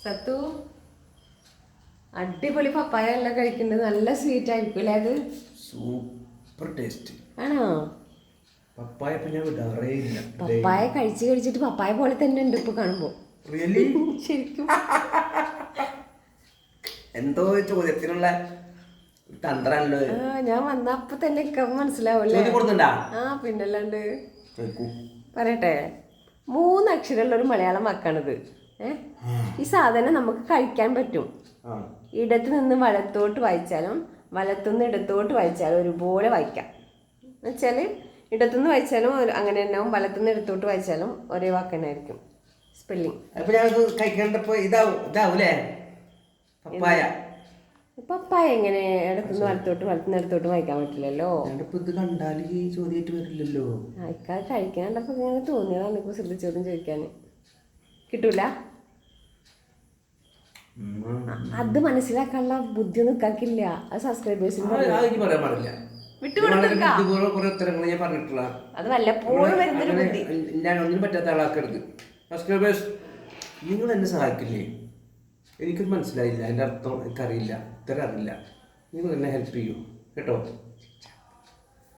സത്തു അടിപൊളി പപ്പായ എല്ലാം കഴിക്കുന്നത് നല്ല സ്വീറ്റ് ആയിരിക്കും അല്ലേ അത്? സൂപ്പർ ടേസ്റ്റ് ആണോ? പപ്പായ പിന്നെ വിടാറേ ഇല്ല. പപ്പായ കഴിച്ചിട്ട് പപ്പായ പോലെ തന്നെ ഉണ്ട് ഇപ്പൊ കാണുമ്പോ. ശരിക്കും എന്തോ ചോദ്യത്തിനുള്ള തന്ത്രല്ലോ. ഞാൻ വന്നപ്പോ തന്നെ മനസ്സിലാവൂല്ലേ? പിന്നല്ലാണ്ട് പറയട്ടെ. 3 അക്ഷരമുള്ള ഒരു മലയാളം വാക്കാണിത്. ഈ സാധനം നമുക്ക് കഴിക്കാൻ പറ്റും. ഇടത്ത് നിന്ന് വലത്തോട്ട് വായിച്ചാലും വലത്തുനിന്ന് ഇടത്തോട്ട് വായിച്ചാലും ഒരുപോലെ വായിക്കാം. എന്നുവെച്ചാൽ ഇടത്തുനിന്ന് വായിച്ചാലും അങ്ങനെ തന്നെയാവും, വലത്തുനിന്ന് ഇടത്തോട്ട് വായിച്ചാലും ഒരേ വാക്ക് തന്നെ ആയിരിക്കും സ്പെല്ലിങ്. പപ്പായ എങ്ങനെ ഇടത്തുനിന്ന് വലത്തുനിന്ന് ഇടത്തോട്ട് വായിക്കാൻ പറ്റില്ലല്ലോ. ആൾക്കാർ കഴിക്കാണ്ടപ്പോ ഇങ്ങനെ തോന്നിയതാണ് ഇപ്പൊ ശ്രദ്ധിച്ചോദ്യം ചോദിക്കാൻ. കിട്ടൂല അത് മനസ്സിലാക്കാനുള്ള ബുദ്ധി ഒന്നും ഇക്കാക്കില്ല. അത് സബ്സ്ക്രൈബേഴ്സിന് അത് വല്ലപ്പോഴും വരുന്നൊരു ബുദ്ധി. ഒന്നിനും പറ്റാത്ത ആളാക്കരുത്. സബ്സ്ക്രൈബേഴ്സ് നിങ്ങൾ എന്നെ സഹായിക്കില്ലേ? എനിക്കൊന്നും മനസ്സിലായില്ല, അതിൻ്റെ അർത്ഥം എനിക്കറിയില്ല, ഇത്ര അറിയില്ല. നിങ്ങൾ എന്നെ ഹെൽപ്പ് ചെയ്യൂ കേട്ടോ.